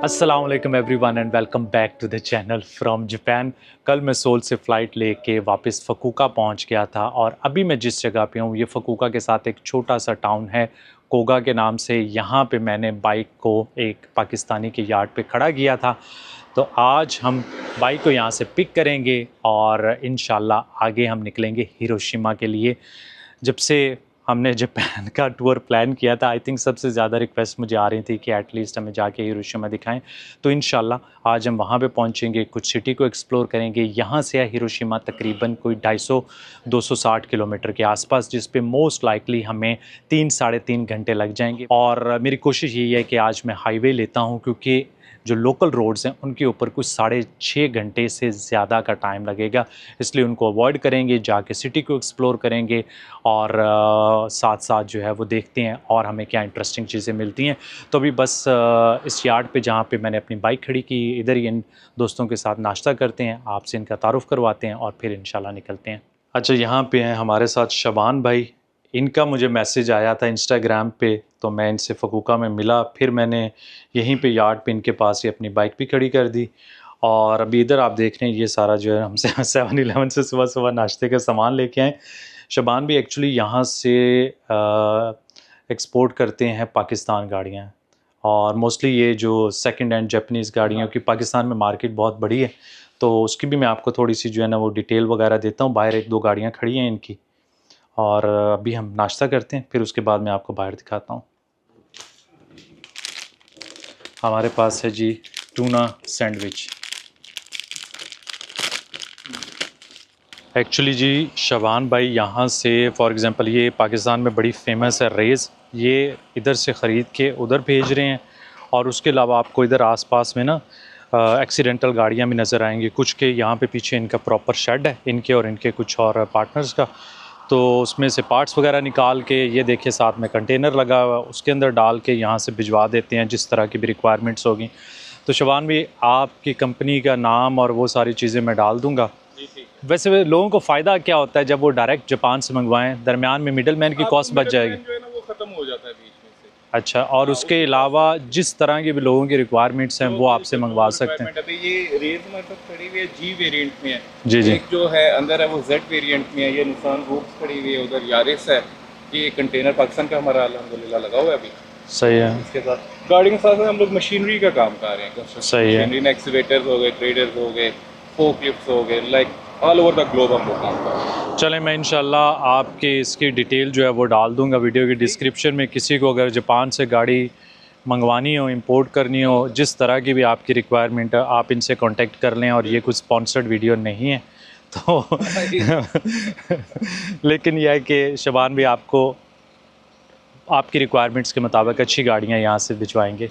अस्सलाम वालेकुम everyone and welcome back to the channel from Japan. कल मैं सोल से फ़्लाइट लेके वापस फकूका पहुंच गया था और अभी मैं जिस जगह पे हूँ ये फकूका के साथ एक छोटा सा टाउन है कोगा के नाम से। यहाँ पे मैंने बाइक को एक पाकिस्तानी के यार्ड पे खड़ा किया था। तो आज हम बाइक को यहाँ से पिक करेंगे और इंशाल्लाह आगे हम निकलेंगे हिरोशिमा के लिए। जब से हमने जापान का टूर प्लान किया था आई थिंक सबसे ज़्यादा रिक्वेस्ट मुझे आ रही थी कि एटलीस्ट हमें जाके हिरोशिमा दिखाएं। तो इंशाल्लाह आज हम वहाँ पे पहुँचेंगे, कुछ सिटी को एक्सप्लोर करेंगे। यहाँ से हिरोशिमा तकरीबन कोई 250-260 किलोमीटर के आसपास, जिस पे मोस्ट लाइकली हमें 3-3.5 घंटे लग जाएंगे। और मेरी कोशिश यही है कि आज मैं हाईवे लेता हूँ क्योंकि जो लोकल रोड्स हैं उनके ऊपर कुछ 6.5 घंटे से ज़्यादा का टाइम लगेगा, इसलिए उनको अवॉइड करेंगे, जाके सिटी को एक्सप्लोर करेंगे और साथ साथ जो है वो देखते हैं और हमें क्या इंटरेस्टिंग चीज़ें मिलती हैं। तो अभी बस इस यार्ड पे जहाँ पे मैंने अपनी बाइक खड़ी की, इधर ही इन दोस्तों के साथ नाश्ता करते हैं, आपसे इनका तारुफ़ करवाते हैं और फिर इंशाल्लाह निकलते हैं। अच्छा, यहाँ पे हैं हमारे साथ शबान भाई। इनका मुझे मैसेज आया था इंस्टाग्राम पे, तो मैं इनसे फकूका में मिला, फिर मैंने यहीं पे यार्ड पे इनके पास ही अपनी बाइक भी खड़ी कर दी। और अभी इधर आप देख रहे हैं ये सारा जो है हमसे 7-11 से सुबह सुबह नाश्ते का सामान लेके आए। शबान भी एक्चुअली यहाँ से एक्सपोर्ट करते हैं पाकिस्तान गाड़ियाँ, और मोस्टली ये जो सेकंड हैंड जापानीज़ गाड़ियों की पाकिस्तान में मार्केट बहुत बड़ी है, तो उसकी भी मैं आपको थोड़ी सी जो है ना वो डिटेल वगैरह देता हूँ। बाहर 1-2 गाड़ियाँ खड़ी हैं इनकी, और अभी हम नाश्ता करते हैं, फिर उसके बाद मैं आपको बाहर दिखाता हूँ। हमारे पास है जी टूना सैंडविच। एक्चुअली जी शबान भाई यहाँ से फॉर एग्ज़ाम्पल ये पाकिस्तान में बड़ी फ़ेमस है रेज़, ये इधर से ख़रीद के उधर भेज रहे हैं। और उसके अलावा आपको इधर आसपास में ना एक्सीडेंटल गाड़ियाँ भी नज़र आएंगी। कुछ के यहाँ पे पीछे इनका प्रॉपर शेड है, इनके और इनके कुछ और पार्टनर्स का, तो उसमें से पार्ट्स वगैरह निकाल के ये देखिए साथ में कंटेनर लगा हुआ, उसके अंदर डाल के यहाँ से भिजवा देते हैं जिस तरह की भी रिक्वायरमेंट्स होगी। तो शबान भी आपकी कंपनी का नाम और वो सारी चीज़ें मैं डाल दूँगा। वैसे लोगों को फ़ायदा क्या होता है जब वो डायरेक्ट जापान से मंगवाएं, दरमियान में मिडल मैन की कॉस्ट बच जाएगी, जो है ना वो खत्म हो जाता है बीच में से। अच्छा, और उसके अलावा जिस तरह के भी लोगों की रिक्वायरमेंट्स हैं वो आपसे मंगवा सकते हैं। अभी ये रेज हमारे पास खड़ी हुई है जी वेरिएंट में है, जी जी, एक जो है अंदर है वो जेड वेरिएंट में है, ये निसान रूट्स खड़ी हुई है, उधर यारिस है। ये कंटेनर पाकिस्तान का हमारा अल्हम्दुलिल्लाह लगा हुआ है अभी। सही है। इसके साथ गाड़ी के साथ हम लोग मशीनरी का काम कर रहे हैं। सही है। मशीनरी में एक्सीवेटर्स हो गए, ट्रेडर्स हो गए, फोकलिफ्ट्स हो गए, like all over the globe हम लोग काम कर रहे हैं। चलें, मैं इंशाल्लाह आपके इसकी डिटेल जो है वो डाल दूंगा वीडियो की डिस्क्रिप्शन में। किसी को अगर जापान से गाड़ी मंगवानी हो, इंपोर्ट करनी हो, जिस तरह की भी आपकी रिक्वायरमेंट है, आप इनसे कांटेक्ट कर लें। और ये कुछ स्पॉन्सर्ड वीडियो नहीं है तो लेकिन यह है कि शबान भी आपको आपकी रिक्वायरमेंट्स के मुताबिक अच्छी गाड़ियाँ यहाँ से भिजवाएंगे।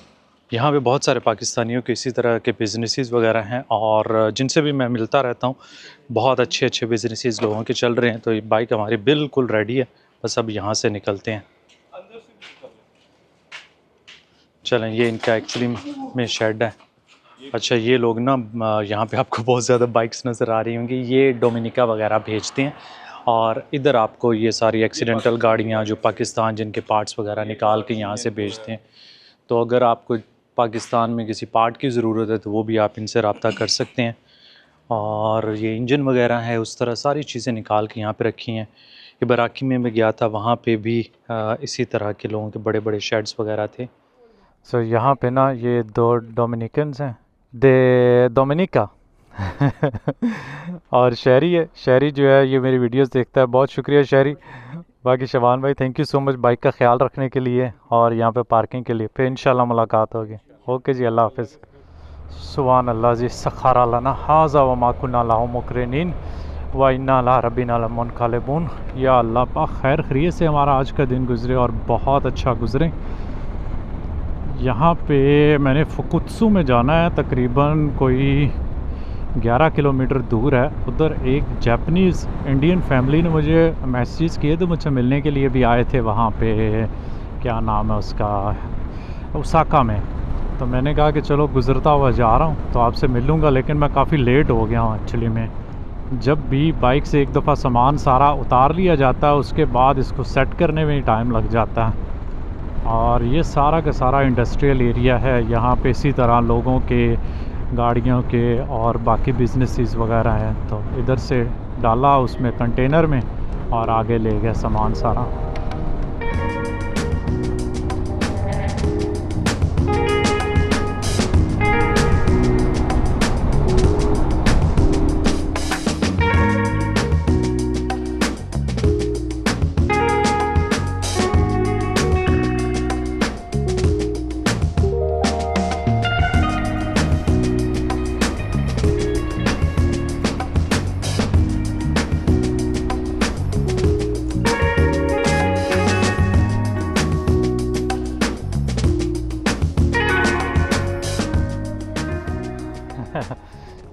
यहाँ पे बहुत सारे पाकिस्तानियों के इसी तरह के बिजनेसेस वगैरह हैं और जिनसे भी मैं मिलता रहता हूँ, बहुत अच्छे अच्छे बिजनेसेस लोगों के चल रहे हैं। तो ये बाइक हमारी बिल्कुल रेडी है, बस अब यहाँ से निकलते हैं। चलें, ये इनका एक्चुअली में शेड है। अच्छा, ये लोग ना यहाँ पे आपको बहुत ज़्यादा बाइक्स नज़र आ रही होंगी, ये डोमिनिका वगैरह भेजते हैं। और इधर आपको ये सारी एक्सीडेंटल गाड़ियाँ जो पाकिस्तान जिनके पार्ट्स वगैरह निकाल के यहाँ से भेजते हैं। तो अगर आपको पाकिस्तान में किसी पार्ट की ज़रूरत है तो वो भी आप इनसे रब्ता कर सकते हैं। और ये इंजन वगैरह है, उस तरह सारी चीज़ें निकाल के यहाँ पे रखी हैं। ये बराकी में मैं गया था, वहाँ पे भी इसी तरह के लोगों के बड़े बड़े शेड्स वगैरह थे। सो यहाँ पे ना ये 2 डोमिनिकन्स हैं, दे डोमिनिका और शहरी है। शहरी जो है ये मेरी वीडियोस देखता है, बहुत शुक्रिया शहरी। बाकी शबान भाई thank you so much bike का ख्याल रखने के लिए और यहाँ पे पार्किंग के लिए। फिर इंशाल्लाह मुलाकात होगी। ओके जी, अल्लाह हाफिज़। सुभान अल्लाह जी, सखारा लना हाजा व माकुन्ना लहु मुकरिनीन व इन्ना अला रब्बिना लमुनक़लिबून। या अल्लाह पाक खैर खैरियत से हमारा आज का दिन गुजरे और बहुत अच्छा गुजरे। यहाँ पे मैंने फुकुत्सु में जाना है, तकरीबन कोई 11 किलोमीटर दूर है। उधर एक जापानीज़ इंडियन फैमिली ने मुझे मैसेज किए थे, मुझसे मिलने के लिए भी आए थे वहाँ पे, क्या नाम है उसका, ओसाका में। तो मैंने कहा कि चलो गुज़रता हुआ जा रहा हूँ तो आपसे मिल लूँगा, लेकिन मैं काफ़ी लेट हो गया हूँ एक्चुअली में। जब भी बाइक से एक दफ़ा सामान सारा उतार लिया जाता है उसके बाद इसको सेट करने में ही टाइम लग जाता है। और ये सारा का सारा इंडस्ट्रियल एरिया है। यहाँ पे इसी तरह लोगों के, गाड़ियों के और बाकी बिजनेसेस वगैरह हैं। तो इधर से डाला उसमें कंटेनर में और आगे ले गया सामान सारा।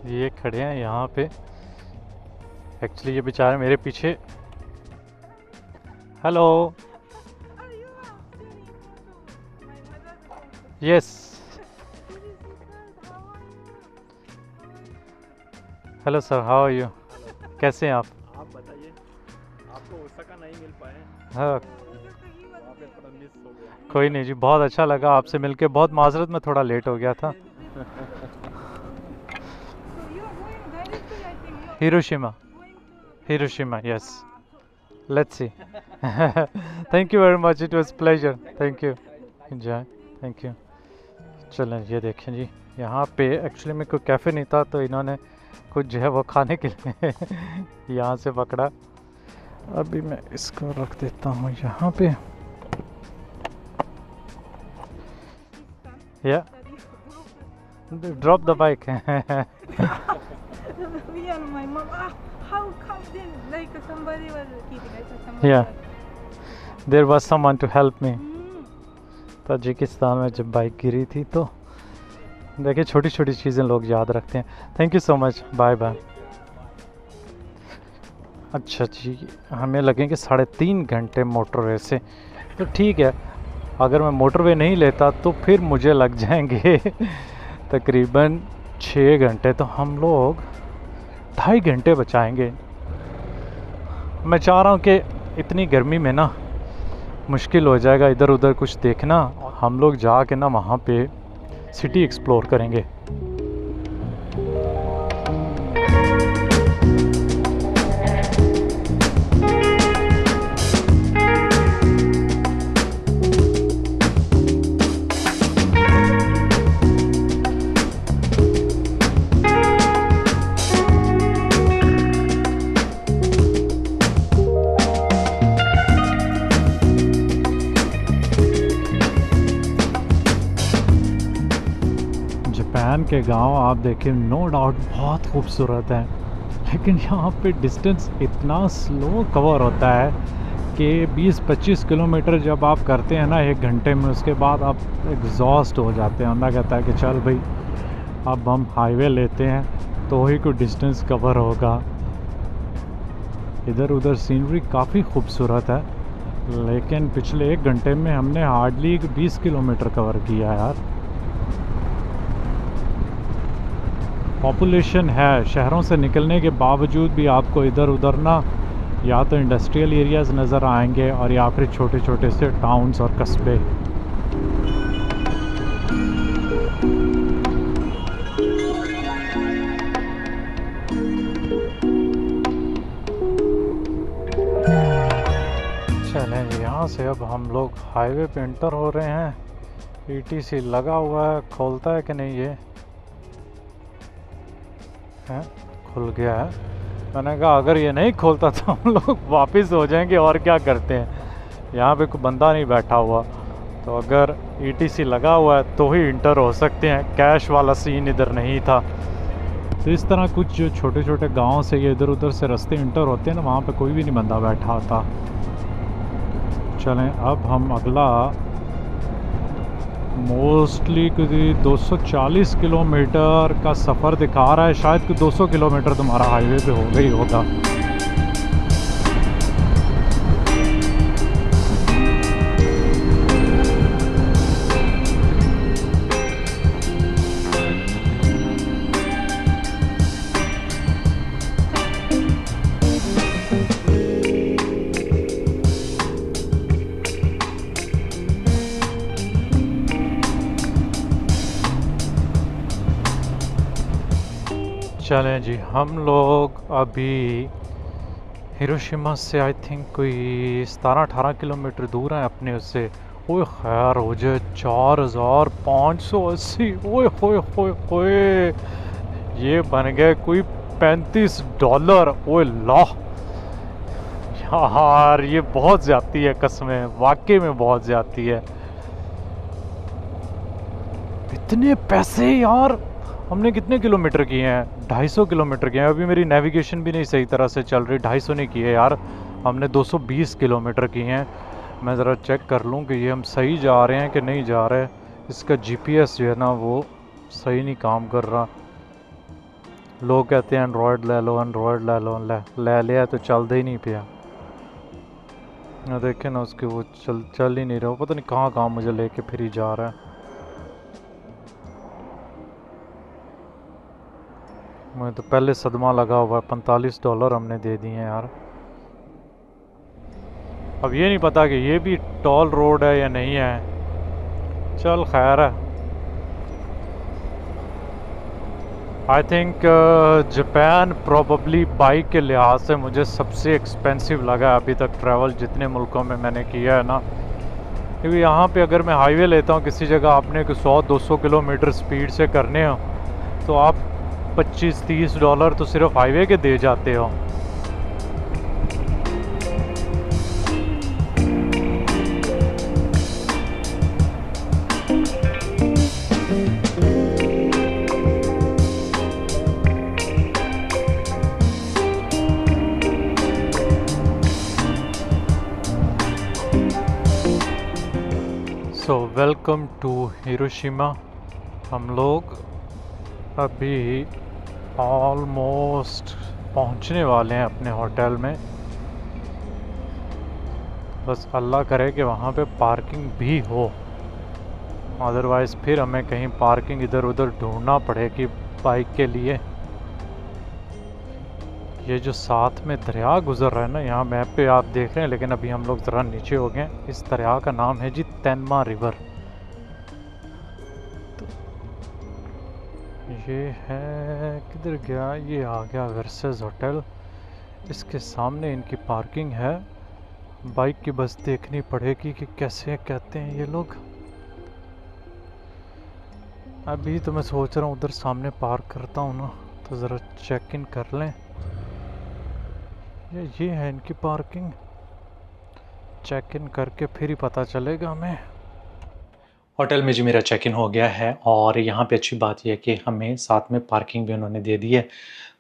ये खड़े हैं यहाँ पे। एक्चुअली ये बेचारे मेरे पीछे। Hello. Yes. Hello sir, how are you? कैसे हैं आप? बताइए, आपको ओसाका नहीं मिल पाए? हाँ, वहाँ पे थोड़ा मिस हो गया। कोई नहीं जी, बहुत अच्छा लगा आपसे मिलके। बहुत माजरत में थोड़ा लेट हो गया था। Hiroshima. Hiroshima, yes. Let's see. Thank you very much. It was pleasure. Thank you. Enjoy. Thank you. चलें, ये देखें जी, यहाँ पे एक्चुअली में कोई कैफ़े नहीं था तो इन्होंने कुछ जो है वो खाने के लिए यहाँ से पकड़ा। अभी मैं इसको रख देता हूँ यहाँ पे। या drop the bike. Me and my mom, how come then? Like somebody was keeping it. Somebody Yeah. was. There was someone to help me. Mm. Tajikistan में जब बाइक गिरी थी तो देखिए, छोटी छोटी चीज़ें लोग याद रखते हैं। Thank you so much, bye bye. अच्छा जी, हमें लगेंगे 3.5 घंटे मोटरवे से। तो ठीक है, अगर मैं मोटरवे नहीं लेता तो फिर मुझे लग जाएंगे तकरीबन 6 घंटे। तो हम लोग 2.5 घंटे बचाएंगे। मैं चाह रहा हूँ कि इतनी गर्मी में ना मुश्किल हो जाएगा इधर उधर कुछ देखना। हम लोग जाके ना वहाँ पे सिटी एक्सप्लोर करेंगे। जापान के गांव आप देखें, नो डाउट बहुत खूबसूरत है, लेकिन यहाँ पे डिस्टेंस इतना स्लो कवर होता है कि 20-25 किलोमीटर जब आप करते हैं ना 1 घंटे में, उसके बाद आप एग्जॉस्ट हो जाते हैं। बंदा कहता है कि चल भाई अब हम हाईवे लेते हैं तो वही कोई डिस्टेंस कवर होगा। इधर उधर सीनरी काफ़ी खूबसूरत है, लेकिन पिछले 1 घंटे में हमने हार्डली 20 किलोमीटर कवर किया यार। पॉपुलेशन है, शहरों से निकलने के बावजूद भी आपको इधर उधर ना या तो इंडस्ट्रियल एरियाज़ नज़र आएंगे और या फिर छोटे छोटे से टाउन्स और कस्बे। चलें जी, यहाँ से अब हम लोग हाईवे पे एंटर हो रहे हैं। ETC लगा हुआ है, खोलता है कि नहीं ये है? खुल गया है। मैंने कहा अगर ये नहीं खोलता तो हम लोग वापस हो जाएंगे, और क्या करते हैं। यहाँ पे कोई बंदा नहीं बैठा हुआ, तो अगर ETC लगा हुआ है तो ही इंटर हो सकते हैं। कैश वाला सीन इधर नहीं था। तो इस तरह कुछ जो छोटे छोटे गाँव से ये इधर उधर से रास्ते इंटर होते हैं ना, वहाँ पे कोई भी नहीं बंदा बैठा होता। चलें, अब हम अगला मोस्टली 240 किलोमीटर का सफ़र दिखा रहा है। शायद कि 200 किलोमीटर तुम्हारा हाईवे पे हो गई होगा। चलें जी, हम लोग अभी हिरोशिमा से आई थिंक कोई 17-18 किलोमीटर दूर हैं अपने उससे। ओए खैर हो जाए 4580। ओए होए होए होए, ये बन गए कोई $35। ओए ला यार, ये बहुत ज़्यादती है, कसमें वाकई में बहुत ज़्यादती है। इतने पैसे यार। हमने कितने किलोमीटर किए हैं? 250 किलोमीटर किए हैं। अभी मेरी नेविगेशन भी नहीं सही तरह से चल रही। 250 नहीं किए यार, हमने 220 किलोमीटर किए हैं। मैं ज़रा चेक कर लूँ कि ये हम सही जा रहे हैं कि नहीं जा रहे। इसका जीपीएस जो है ना वो सही नहीं काम कर रहा। लोग कहते हैं एंड्रॉयड ले लो, एंड्रॉयड ले लो, ले लिया तो चलता ही नहीं पिया। देखें ना उसके, वो चल ही नहीं रहा। पता नहीं कहाँ कहाँ मुझे लेके फिर ही जा रहा है। मुझे तो पहले सदमा लगा हुआ है। $45 हमने दे दिए हैं यार। अब ये नहीं पता कि ये भी टॉल रोड है या नहीं है। चल खैर है। I think Japan probably bike के लिहाज से मुझे सबसे एक्सपेंसिव लगा है अभी तक ट्रैवल जितने मुल्कों में मैंने किया है ना। क्योंकि यहाँ पे अगर मैं हाईवे लेता हूँ किसी जगह, आपने 100-200 किलोमीटर स्पीड से करने हो तो आप $25-30 तो सिर्फ हाईवे के दे जाते हो। So welcome to Hiroshima. हम लोग अभी ऑलमोस्ट पहुंचने वाले हैं अपने होटल में। बस अल्लाह करे कि वहाँ पे पार्किंग भी हो, अदरवाइज़ फिर हमें कहीं पार्किंग इधर उधर ढूंढना पड़ेगी बाइक के लिए। ये जो साथ में दरिया गुजर रहा है ना, यहाँ मैप पे आप देख रहे हैं, लेकिन अभी हम लोग ज़रा नीचे हो गए। इस दरिया का नाम है जी तेनमा रिवर। तो ये है, किधर गया ये? आ गया वर्सेस होटल। इसके सामने इनकी पार्किंग है। बाइक की बस देखनी पड़ेगी कि कैसे कहते हैं ये लोग। अभी तो मैं सोच रहा हूँ उधर सामने पार्क करता हूँ ना, तो ज़रा चेक इन कर लें। ये है इनकी पार्किंग। चेक इन करके फिर ही पता चलेगा हमें। होटल में जी मेरा चेक इन हो गया है, और यहाँ पे अच्छी बात यह है कि हमें साथ में पार्किंग भी उन्होंने दे दी है,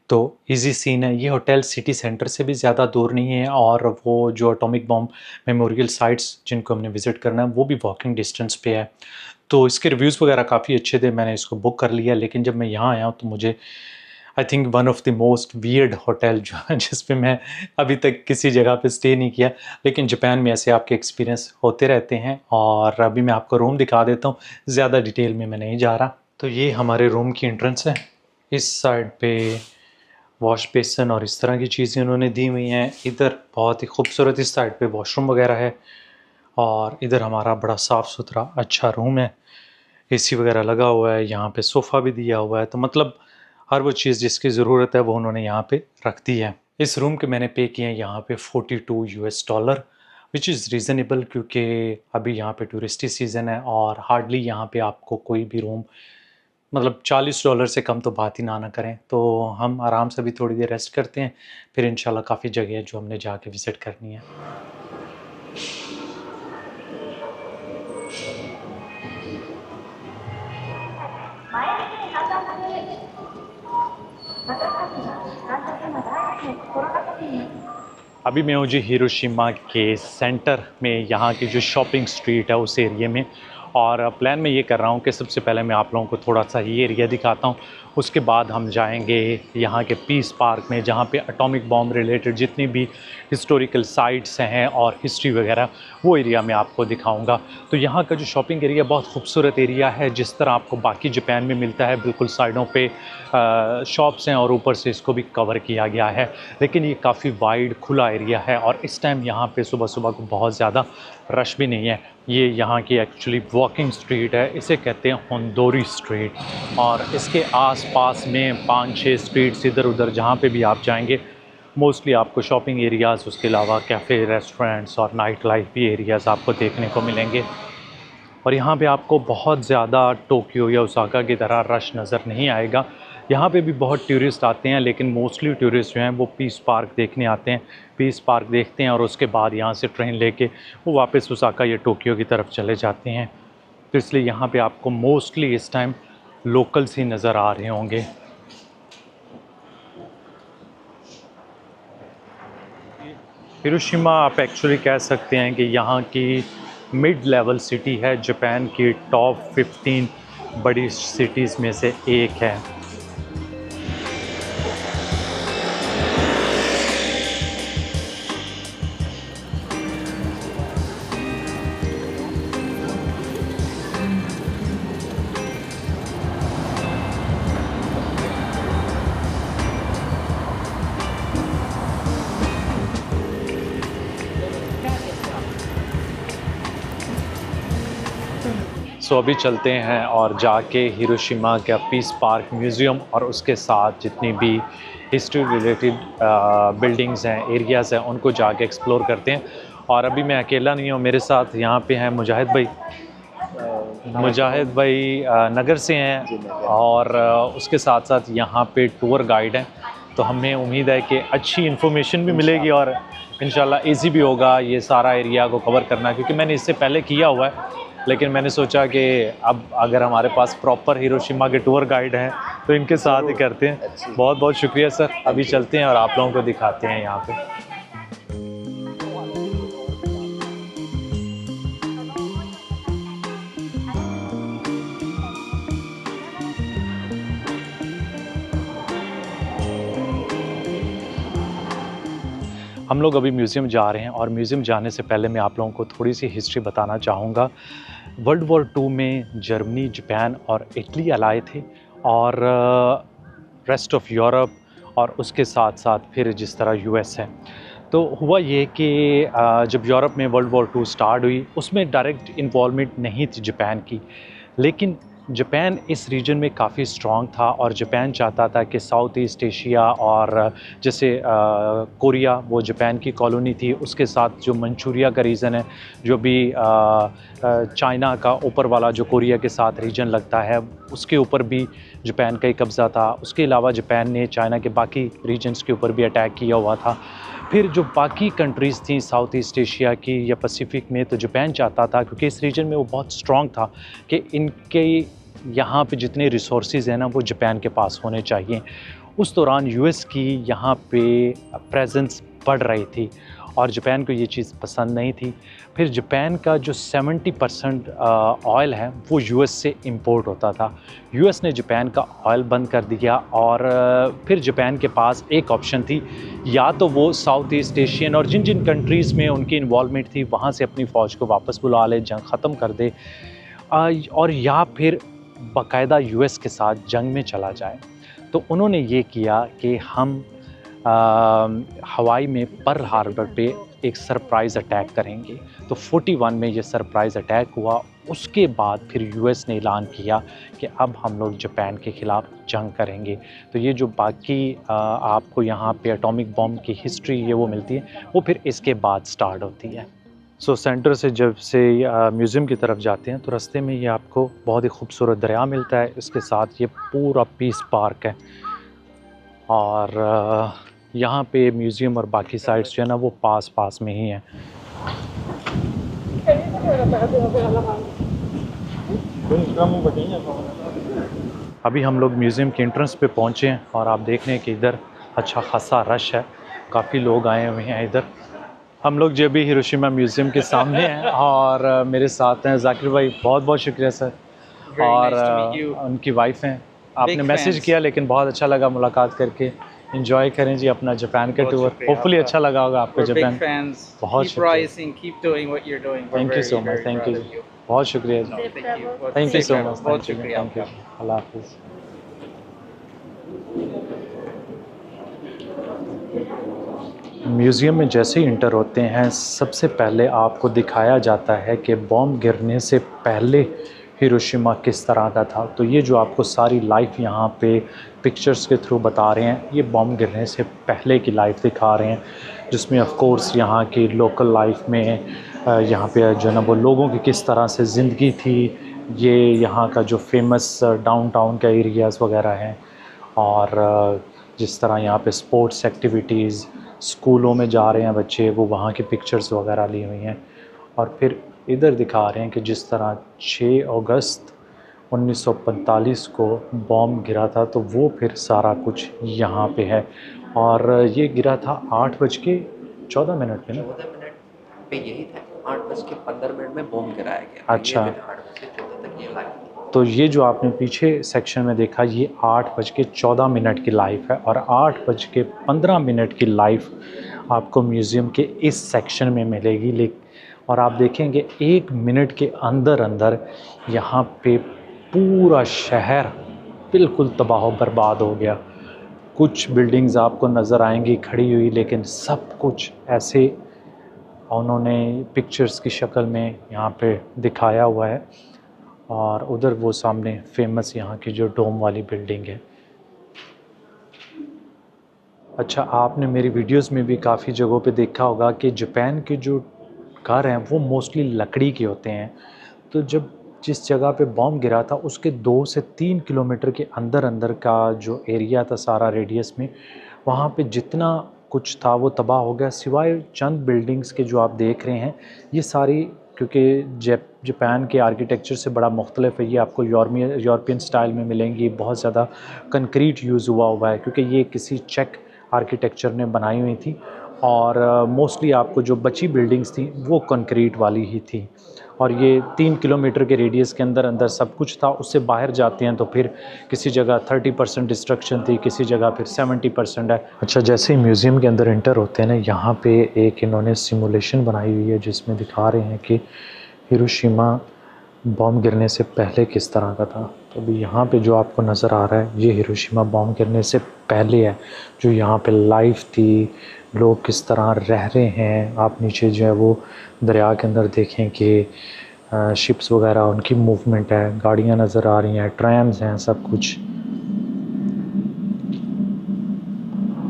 तो इजी सीन है। ये होटल सिटी सेंटर से भी ज़्यादा दूर नहीं है, और वो जो एटॉमिक बॉम्ब मेमोरियल साइट्स जिनको हमने विज़िट करना है वो भी वॉकिंग डिस्टेंस पे है। तो इसके रिव्यूज़ वगैरह काफ़ी अच्छे थे, मैंने इसको बुक कर लिया। लेकिन जब मैं यहाँ आया हूँ तो मुझे I think one of the most weird hotel जो है, जिस पे मैं अभी तक किसी जगह पे स्टे नहीं किया। लेकिन जापान में ऐसे आपके एक्सपीरियंस होते रहते हैं। और अभी मैं आपको रूम दिखा देता हूँ, ज़्यादा डिटेल में मैं नहीं जा रहा। तो ये हमारे रूम की एंट्रेंस है। इस साइड पे वॉश बेसन और इस तरह की चीज़ें उन्होंने दी हुई हैं। इधर बहुत ही खूबसूरत इस साइड पे वॉशरूम वगैरह है, और इधर हमारा बड़ा साफ़ सुथरा अच्छा रूम है। एसी वगैरह लगा हुआ है, यहाँ पे सोफ़ा भी दिया हुआ है। तो मतलब हर वो चीज़ जिसकी ज़रूरत है वो उन्होंने यहाँ पे रख दी है। इस रूम के मैंने पे किए हैं यहाँ पे $42, विच इज़ रीज़नेबल, क्योंकि अभी यहाँ पे टूरिस्टी सीज़न है और हार्डली यहाँ पे आपको कोई भी रूम मतलब $40 से कम तो बात ही ना करें। तो हम आराम से भी थोड़ी देर रेस्ट करते हैं, फिर इंशाल्लाह काफ़ी जगह है जो हमने जाके विज़िट करनी है। अभी मैं हूँ जी हिरोशिमा के सेंटर में, यहाँ की जो शॉपिंग स्ट्रीट है उस एरिया में। और प्लान मैं ये कर रहा हूँ कि सबसे पहले मैं आप लोगों को थोड़ा सा ये एरिया दिखाता हूँ, उसके बाद हम जाएंगे यहाँ के पीस पार्क में, जहाँ पे एटॉमिक बॉम्ब रिलेटेड जितनी भी हिस्टोरिकल साइट्स हैं और हिस्ट्री वगैरह, वो एरिया मैं आपको दिखाऊंगा। तो यहाँ का जो शॉपिंग एरिया बहुत खूबसूरत एरिया है, जिस तरह आपको बाकी जापान में मिलता है। बिल्कुल साइडों पे शॉप्स हैं और ऊपर से इसको भी कवर किया गया है, लेकिन ये काफ़ी वाइड खुला एरिया है। और इस टाइम यहाँ पे सुबह सुबह को बहुत ज़्यादा रश भी नहीं है। ये यहाँ की एक्चुअली वॉकिंग स्ट्रीट है, इसे कहते हैं होंदोरी स्ट्रीट। और इसके आस आस-पास में 5-6 स्ट्रीट्स इधर उधर जहाँ पे भी आप जाएंगे मोस्टली आपको शॉपिंग एरियाज़, उसके अलावा कैफ़े, रेस्टोरेंट्स और नाइट लाइफ भी एरियाज़ आपको देखने को मिलेंगे। और यहाँ पे आपको बहुत ज़्यादा टोक्यो या ओसाका की तरह रश नज़र नहीं आएगा। यहाँ पे भी बहुत टूरिस्ट आते हैं, लेकिन मोस्टली टूरिस्ट जो हैं वो पीस पार्क देखने आते हैं। पीस पार्क देखते हैं और उसके बाद यहाँ से ट्रेन लेके वो वापस ओसाका या टोक्यो की तरफ चले जाते हैं। तो इसलिए यहाँ पे आपको मोस्टली इस टाइम लोकल्स ही नज़र आ रहे होंगे। हिरोशिमा आप एक्चुअली कह सकते हैं कि यहाँ की मिड लेवल सिटी है, जापान की टॉप 15 बड़ी सिटीज़ में से एक है। सो अभी चलते हैं और जाके हिरोशिमा का पीस पार्क म्यूज़ियम और उसके साथ जितनी भी हिस्ट्री रिलेटेड बिल्डिंग्स हैं, एरियाज़ हैं, उनको जाके एक्सप्लोर करते हैं। और अभी मैं अकेला नहीं हूँ, मेरे साथ यहाँ पे हैं मुजाहिद भाई। मुजाहिद भाई नगर से हैं और उसके साथ साथ यहाँ पे टूर गाइड हैं। तो हमें उम्मीद है कि अच्छी इन्फॉर्मेशन भी मिलेगी और इंशाल्लाह ईज़ी भी होगा ये सारा एरिया को कवर करना, क्योंकि मैंने इससे पहले किया हुआ है। लेकिन मैंने सोचा कि अब अगर हमारे पास प्रॉपर हिरोशिमा के टूर गाइड हैं तो इनके साथ ही करते हैं। बहुत बहुत शुक्रिया सर। अभी चलते हैं और आप लोगों को दिखाते हैं यहाँ पे। हम लोग अभी म्यूज़ियम जा रहे हैं और म्यूज़ियम जाने से पहले मैं आप लोगों को थोड़ी सी हिस्ट्री बताना चाहूँगा। वर्ल्ड वॉर 2 में जर्मनी, जापान और इटली अलाए थे और रेस्ट ऑफ यूरोप और उसके साथ साथ फिर जिस तरह यूएस है। तो हुआ ये कि जब यूरोप में वर्ल्ड वॉर 2 स्टार्ट हुई उसमें डायरेक्ट इन्वॉल्वमेंट नहीं थी जापान की, लेकिन जापान इस रीजन में काफ़ी स्ट्रॉन्ग था और जापान चाहता था कि साउथ ईस्ट एशिया और जैसे कोरिया वो जापान की कॉलोनी थी, उसके साथ जो मंचूरिया का रीजन है, जो भी चाइना का ऊपर वाला जो कोरिया के साथ रीजन लगता है उसके ऊपर भी जापान का ही कब्ज़ा था। उसके अलावा जापान ने चाइना के बाकी रीजन्स के ऊपर भी अटैक किया हुआ था। फिर जो बाकी कंट्रीज़ थी साउथ ईस्ट एशिया की या पैसिफिक में, तो जापान चाहता था क्योंकि इस रीजन में वो बहुत स्ट्रॉन्ग था कि इनके यहाँ पे जितने रिसोर्सेज हैं ना वो जापान के पास होने चाहिए। उस दौरान यूएस की यहाँ पे प्रेजेंस बढ़ रही थी और जापान को ये चीज़ पसंद नहीं थी। फिर जापान का जो 70% ऑयल है वो यूएस से इंपोर्ट होता था। यूएस ने जापान का ऑयल बंद कर दिया और फिर जापान के पास एक ऑप्शन थी, या तो वो साउथ ईस्ट एशियन और जिन जिन कंट्रीज़ में उनकी इन्वॉल्वमेंट थी वहाँ से अपनी फ़ौज को वापस बुला ले, जंग ख़त्म कर दे, और या फिर बाकायदा यूएस के साथ जंग में चला जाए। तो उन्होंने ये किया कि हम हवाई में पर्ल हार्बर पे एक सरप्राइज़ अटैक करेंगे। तो 41 में ये सरप्राइज़ अटैक हुआ। उसके बाद फिर यूएस ने ऐलान किया कि अब हम लोग जापान के ख़िलाफ़ जंग करेंगे। तो ये जो बाकी आपको यहाँ पे एटॉमिक बॉम्ब की हिस्ट्री ये वो मिलती है, वो फिर इसके बाद स्टार्ट होती है। सो सेंटर से जब से म्यूज़ियम की तरफ जाते हैं तो रास्ते में ये आपको बहुत ही खूबसूरत दरिया मिलता है। इसके साथ ये पूरा पीस पार्क है और यहाँ पे म्यूज़ियम और बाकी साइट्स जो है ना वो पास में ही हैं। अभी हम लोग म्यूज़ियम के एंट्रेंस पे पहुँचे हैं और आप देख रहे हैं कि इधर अच्छा खासा रश है, काफ़ी लोग आए हुए हैं इधर। हम लोग जो भी हिरोशिमा म्यूज़ियम के सामने हैं और मेरे साथ हैं जाकिर भाई। बहुत बहुत शुक्रिया सर। और उनकी वाइफ हैं। आपने मैसेज किया लेकिन बहुत अच्छा लगा मुलाकात करके। एंजॉय करें जी अपना जापान का टूर। होपफुली अच्छा लगा होगा आपको जापान। बहुत शुक्रिया। Thank you so much. Thank you, बहुत शुक्रिया जी। Thank you so much. बहुत शुक्रिया। Thank you. अल्लाह हाफिज़। म्यूज़ियम में जैसे ही इंटर होते हैं सबसे पहले आपको दिखाया जाता है कि बॉम्ब गिरने से पहले हिरोशिमा किस तरह का था। तो ये जो आपको सारी लाइफ यहाँ पे पिक्चर्स के थ्रू बता रहे हैं, ये बम गिरने से पहले की लाइफ दिखा रहे हैं, जिसमें ऑफ कोर्स यहाँ की लोकल लाइफ में यहाँ पे जो है ना वो लोगों की किस तरह से ज़िंदगी थी। ये यहाँ का जो फेमस डाउनटाउन का एरियाज़ वगैरह हैं, और जिस तरह यहाँ पे स्पोर्ट्स एक्टिविटीज़, स्कूलों में जा रहे हैं बच्चे, वो वहाँ की पिक्चर्स वगैरह ली हुई हैं। और फिर इधर दिखा रहे हैं कि जिस तरह 6 अगस्त 1945 को बॉम्ब गिरा था, तो वो फिर सारा कुछ यहाँ पे है। और ये गिरा था 8:14 पे ना। 14 मिनट पे यही था, 8:15 में बॉम्ब गिराया गया। अच्छा। ये दिन 8:14 तक ये लाइव थी। तो ये जो आपने पीछे सेक्शन में देखा, ये 8:14 की लाइफ है, और 8:15 की लाइफ आपको म्यूज़ियम के इस सेक्शन में मिलेगी। और आप देखेंगे 1 मिनट के अंदर अंदर यहाँ पे पूरा शहर बिल्कुल तबाह बर्बाद हो गया। कुछ बिल्डिंग्स आपको नज़र आएंगी खड़ी हुई, लेकिन सब कुछ ऐसे उन्होंने पिक्चर्स की शक्ल में यहाँ पे दिखाया हुआ है। और उधर वो सामने फेमस यहाँ की जो डोम वाली बिल्डिंग है। अच्छा, आपने मेरी वीडियोस में भी काफ़ी जगहों पे देखा होगा कि जापान के जो घर हैं वो मोस्टली लकड़ी के होते हैं। तो जब जिस जगह पे बॉम्ब गिरा था, उसके 2 से 3 किलोमीटर के अंदर अंदर का जो एरिया था सारा रेडियस में, वहाँ पे जितना कुछ था वो तबाह हो गया, सिवाय चंद बिल्डिंग्स के जो आप देख रहे हैं। ये सारी, क्योंकि जापान के आर्किटेक्चर से बड़ा मुख्तलिफ है, ये आपको यूरोपियन स्टाइल में मिलेंगी। बहुत ज़्यादा कंक्रीट यूज़ हुआ है, क्योंकि ये किसी चेक आर्किटेक्चर ने बनाई हुई थी। और मोस्टली आपको जो बची बिल्डिंग्स थी वो कंक्रीट वाली ही थी। और ये 3 किलोमीटर के रेडियस के अंदर अंदर सब कुछ था। उससे बाहर जाते हैं तो फिर किसी जगह 30% डिस्ट्रक्शन थी, किसी जगह फिर 70% है। अच्छा, जैसे ही म्यूज़ियम के अंदर इंटर होते हैं ना, यहाँ पे एक इन्होंने सिमुलेशन बनाई हुई है जिसमें दिखा रहे हैं कि हिरोशिमा बॉम्ब गिरने से पहले किस तरह का था। तो अभी यहाँ पे जो आपको नज़र आ रहा है, ये हिरोशिमा बॉम्ब गिरने से पहले है, जो यहाँ पे लाइफ थी, लोग किस तरह रह रहे हैं। आप नीचे जो है वो दरिया के अंदर देखें कि शिप्स वगैरह, उनकी मूवमेंट है, गाड़ियाँ नज़र आ रही हैं, ट्रैम्स हैं, सब कुछ।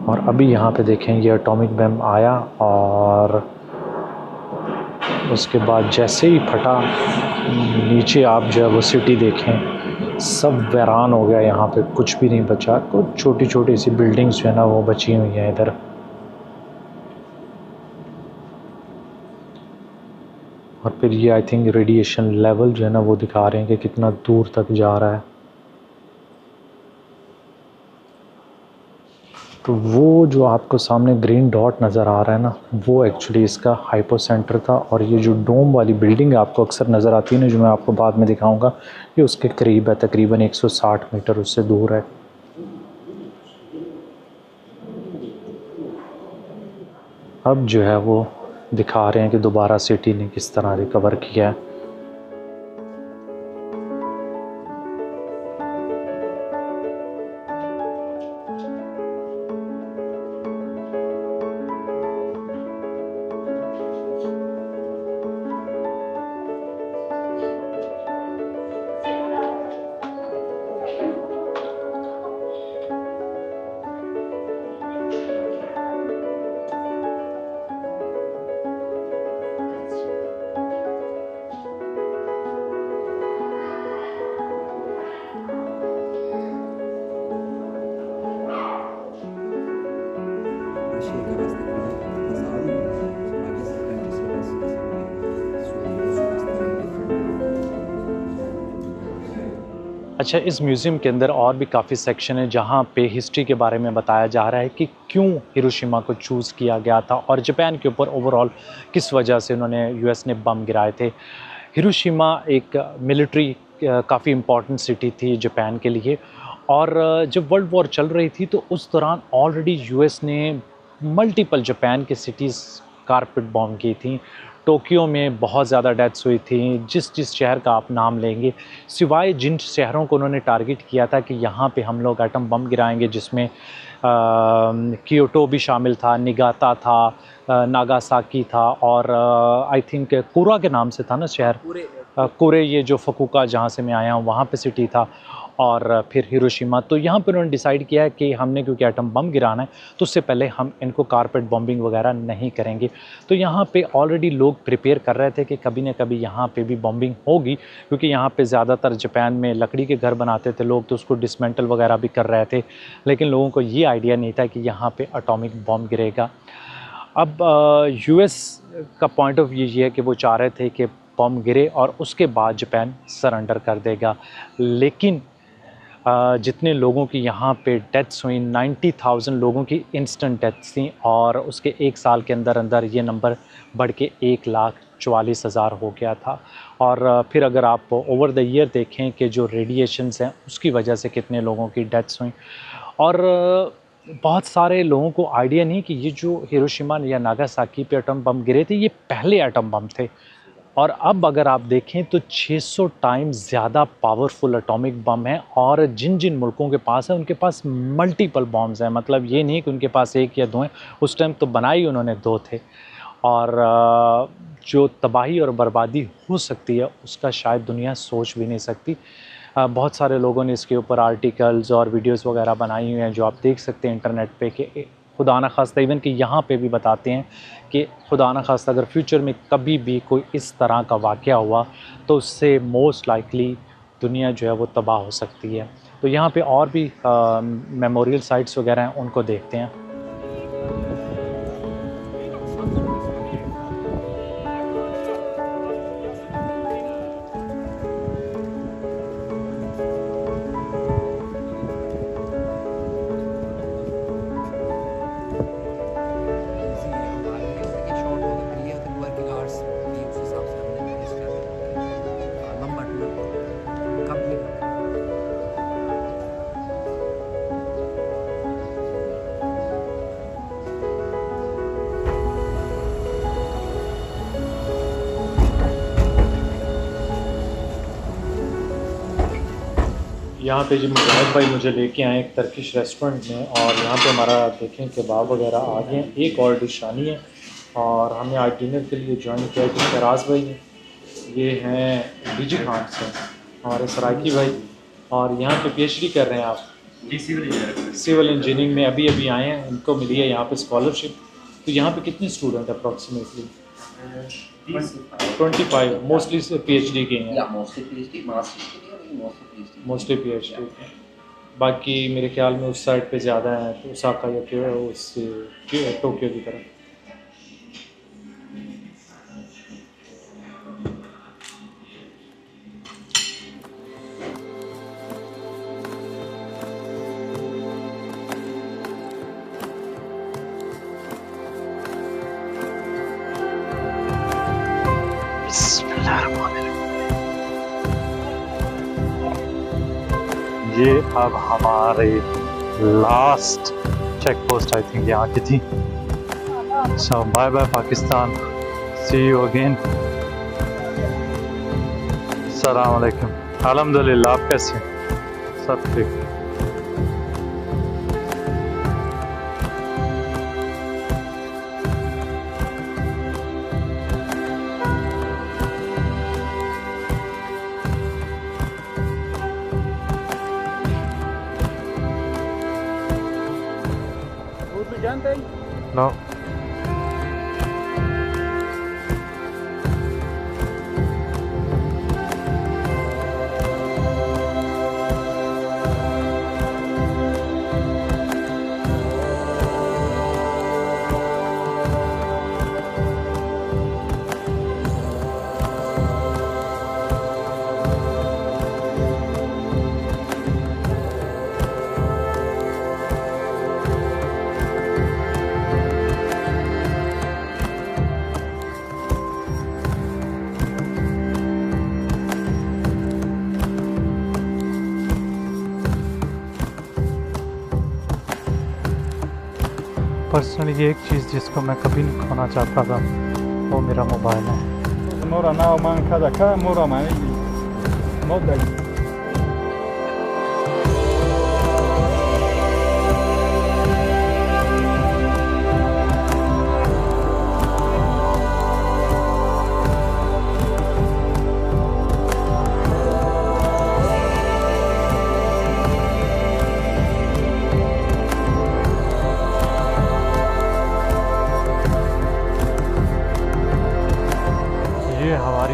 और अभी यहाँ पे देखें, ये एटॉमिक बम आया और उसके बाद जैसे ही फटा, नीचे आप जो है वो सिटी देखें, सब वीरान हो गया। यहाँ पे कुछ भी नहीं बचा, कुछ छोटी छोटी सी बिल्डिंग्स जो है ना वो बची हुई हैं इधर। और फिर ये आई थिंक रेडिएशन लेवल जो है ना वो दिखा रहे हैं कि कितना दूर तक जा रहा है। तो वो जो आपको सामने ग्रीन डॉट नज़र आ रहा है ना, वो एक्चुअली इसका हाइपो सेंटर था। और ये जो डोम वाली बिल्डिंग आपको अक्सर नज़र आती है ना, जो मैं आपको बाद में दिखाऊंगा, ये उसके करीब है, तकरीबन 160 मीटर उससे दूर है। अब जो है वो दिखा रहे हैं कि दोबारा सिटी ने किस तरह रिकवर किया है। अच्छा, इस म्यूज़ियम के अंदर और भी काफ़ी सेक्शन है जहाँ पे हिस्ट्री के बारे में बताया जा रहा है कि क्यों हिरोशिमा को चूज़ किया गया था और जापान के ऊपर ओवरऑल किस वजह से उन्होंने यूएस ने बम गिराए थे। हिरोशिमा एक मिलिट्री काफ़ी इम्पॉर्टेंट सिटी थी जापान के लिए, और जब वर्ल्ड वॉर चल रही थी तो उस दौरान ऑलरेडी यूएस ने मल्टीपल जापान के सिटीज़ कारपेट बॉम्ब की थी। टोक्यो में बहुत ज़्यादा डेथ्स हुई थी। जिस शहर का आप नाम लेंगे, सिवाय जिन शहरों को उन्होंने टारगेट किया था कि यहाँ पे हम लोग एटम बम गिराएंगे, जिसमें क्योटो भी शामिल था, निगाता था, नागासाकी था, और आई थिंक कुरा के नाम से था ना शहर, कोरे, ये जो फकुका जहाँ से मैं आया हूँ वहाँ पे सिटी था, और फिर हिरोशिमा। तो यहाँ पर उन्होंने डिसाइड किया है कि हमने क्योंकि एटम बम गिराना है तो उससे पहले हम इनको कारपेट बॉम्बिंग वगैरह नहीं करेंगे। तो यहाँ पे ऑलरेडी लोग प्रिपेयर कर रहे थे कि कभी ना कभी यहाँ पे भी बॉम्बिंग होगी, क्योंकि यहाँ पे ज़्यादातर जापान में लकड़ी के घर बनाते थे लोग, तो उसको डिसमेंटल वगैरह भी कर रहे थे, लेकिन लोगों को ये आइडिया नहीं था कि यहाँ पे एटॉमिक बॉम्ब गिरेगा। अब यूएस का पॉइंट ऑफ व्यू ये है कि वो चाह रहे थे कि बॉम्ब गिरे और उसके बाद जापान सरेंडर कर देगा, लेकिन जितने लोगों की यहाँ पे डेथ्स हुई, 90,000 लोगों की इंस्टेंट डेथ्स थी, और उसके 1 साल के अंदर अंदर ये नंबर बढ़ के 1,44,000 हो गया था। और फिर अगर आप ओवर द ईयर देखें कि जो रेडिएशंस हैं उसकी वजह से कितने लोगों की डेथ्स हुई, और बहुत सारे लोगों को आइडिया नहीं कि ये जो हिरोशिमा या नागासाकी पे एटम बम गिरे थे ये पहले एटम बम थे, और अब अगर आप देखें तो 600 टाइम्स ज़्यादा पावरफुल एटॉमिक बम है। और जिन जिन मुल्कों के पास है उनके पास मल्टीपल बॉम्ब्स हैं, मतलब ये नहीं कि उनके पास 1 या 2 हैं, उस टाइम तो बनाई उन्होंने 2 थे। और जो तबाही और बर्बादी हो सकती है उसका शायद दुनिया सोच भी नहीं सकती। बहुत सारे लोगों ने इसके ऊपर आर्टिकल्स और वीडियोस वगैरह बनाई हुई हैं जो आप देख सकते हैं इंटरनेट पे, कि खुदा न खास्ता इवन कि यहाँ पे भी बताते हैं कि खुदा न खास्ता अगर फ्यूचर में कभी भी कोई इस तरह का वाक़या हुआ तो उससे मोस्ट लाइकली दुनिया जो है वो तबाह हो सकती है। तो यहाँ पे और भी मेमोरियल साइट्स वगैरह हैं, उनको देखते हैं। यहाँ पे जी मुजाहिद भाई मुझे लेके आए एक टर्किश रेस्टोरेंट में, और यहाँ पे हमारा देखें कबाब वगैरह आ गए हैं। एक और डिश आनी है, और हमने आज डिनर के लिए ज्वाइन किया कि फराज भाई ने, ये हैं डीजी खान से हमारे सराकी भाई, और यहाँ पे पीएचडी कर रहे हैं आप जी, सिविल इंजीनियरिंग में अभी अभी आए हैं, इनको मिली है यहाँ पे स्कॉलरशिप। तो यहाँ पे कितने स्टूडेंट अप्रॉक्सीमेटली? 25 मोस्टली पीएचडी के हैं, मोस्टली पीएचडी। बाकी मेरे ख्याल में उस साइड पे ज़्यादा है, तो ओसाका या उस टोक्यो की तरफ। ये अब हमारे last check post I think यहाँ की थी। So bye bye Pakistan, see you again. अस्सलाम वालेकुम। अल्हम्दुलिल्लाह, आप कैसे हैं? सब ठीक। No. पर्सनली एक चीज़ जिसको मैं कभी नहीं खोना चाहता था वो मेरा मोबाइल है। Mora nao man kada ka mora man moda.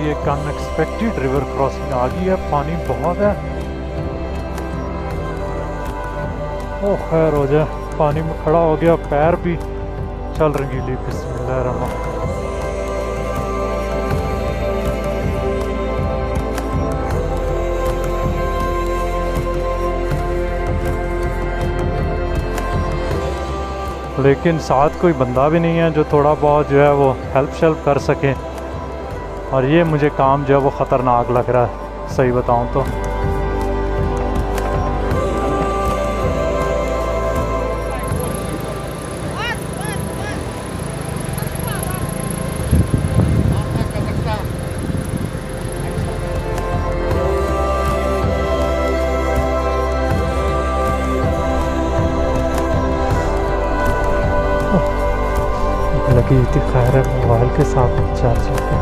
एक अनएक्सपेक्टेड रिवर क्रॉसिंग आ गई है, पानी बहुत है। ओ खैर हो जाए, पानी में खड़ा हो गया, पैर भी चल रंगीली। बिस्मिल्लाहिर्रहमान। लेकिन साथ कोई बंदा भी नहीं है जो थोड़ा बहुत जो है वो हेल्प कर सके, और ये मुझे काम जो है वो ख़तरनाक लग रहा है, सही बताऊं तो। लगी थी खैर है मोबाइल के साथ चार्जिंग पे।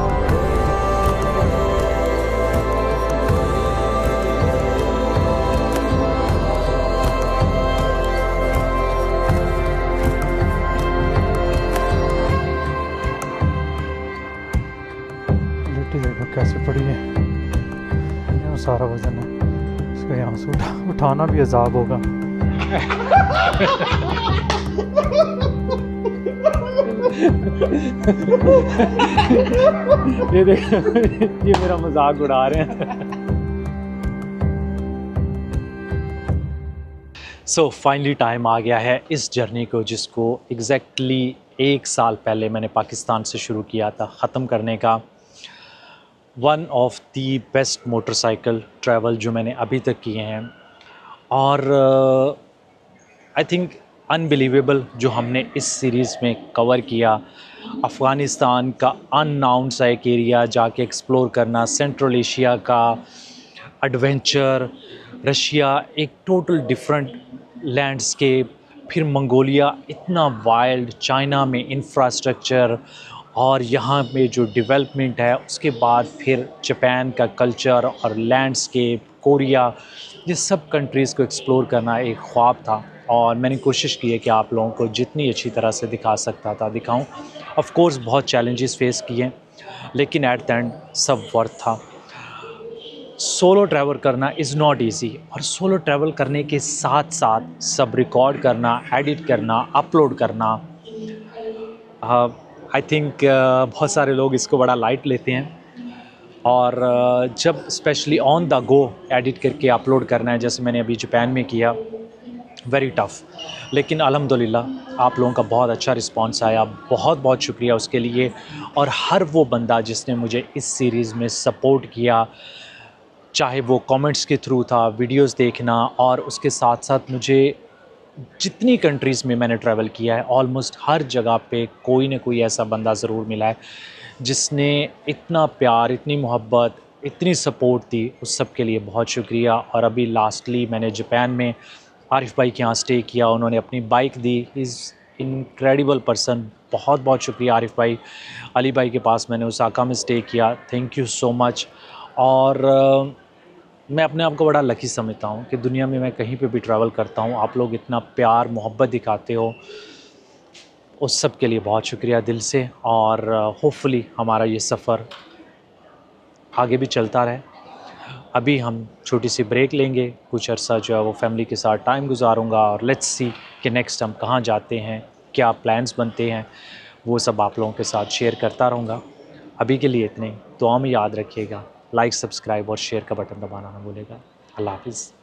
देखो कैसे पड़ी है, यहाँ सारा वजन है इसको, यहाँ से उठाना भी अजाब होगा। ये देखो, ये मेरा मजाक उड़ा रहे हैं। सो फाइनली टाइम आ गया है इस जर्नी को, जिसको एग्जैक्टली 1 साल पहले मैंने पाकिस्तान से शुरू किया था, ख़त्म करने का। One of the best motorcycle travel जो मैंने अभी तक किए हैं, और आई थिंक अनबिलीवेबल जो हमने इस सीरीज़ में कवर किया। अफ़गानिस्तान का अननाउन सा एक एरिया जाके एक्सप्लोर करना, सेंट्रल एशिया का एडवेंचर, रशिया एक टोटल डिफरेंट लैंडस्केप, फिर मंगोलिया इतना वाइल्ड, चाइना में इंफ्रास्ट्रक्चर और यहाँ में जो डेवलपमेंट है, उसके बाद फिर जापान का कल्चर और लैंडस्केप, कोरिया, ये सब कंट्रीज़ को एक्सप्लोर करना एक ख्वाब था, और मैंने कोशिश की है कि आप लोगों को जितनी अच्छी तरह से दिखा सकता था दिखाऊं। ऑफ कोर्स बहुत चैलेंजेस फेस किए, लेकिन एट द एंड सब वर्थ था। सोलो ट्रैवल करना इज़ नॉट इजी, और सोलो ट्रैवल करने के साथ साथ सब रिकॉर्ड करना, एडिट करना, अपलोड करना, आई थिंक बहुत सारे लोग इसको बड़ा लाइट लेते हैं, और जब specially on the go edit करके अपलोड करना है, जैसे मैंने अभी जापान में किया, वेरी टफ़। लेकिन अल्हम्दुलिल्लाह आप लोगों का बहुत अच्छा रिस्पांस आया, बहुत बहुत शुक्रिया उसके लिए। और हर वो बंदा जिसने मुझे इस सीरीज़ में सपोर्ट किया, चाहे वो कमेंट्स के थ्रू था, वीडियोस देखना, और उसके साथ साथ मुझे जितनी कंट्रीज़ में मैंने ट्रैवल किया है, ऑलमोस्ट हर जगह पे कोई ना कोई ऐसा बंदा ज़रूर मिला है जिसने इतना प्यार, इतनी मोहब्बत, इतनी सपोर्ट दी। उस सब के लिए बहुत शुक्रिया। और अभी लास्टली मैंने जापान में आरिफ भाई के यहाँ स्टे किया, उन्होंने अपनी bike the. Is incredible person, बहुत बहुत शुक्रिया आरिफ भाई। अली भाई के पास मैंने ओसाका में स्टे किया, थैंक यू सो मच। और मैं अपने आप को बड़ा लकी समझता हूँ कि दुनिया में मैं कहीं पे भी ट्रैवल करता हूँ, आप लोग इतना प्यार मोहब्बत दिखाते हो, उस सब के लिए बहुत शुक्रिया दिल से। और होपफुली हमारा ये सफ़र आगे भी चलता रहे। अभी हम छोटी सी ब्रेक लेंगे, कुछ अर्सा जो है वो फैमिली के साथ टाइम गुजारूंगा, और लेट्स सी कि नेक्स्ट हम कहाँ जाते हैं, क्या प्लान्स बनते हैं, वो सब आप लोगों के साथ शेयर करता रहूँगा। अभी के लिए इतने, दुआ में याद रखिएगा, लाइक, सब्सक्राइब और शेयर का बटन दबाना ना भूलिएगा। अल्लाह हाफ़िज़।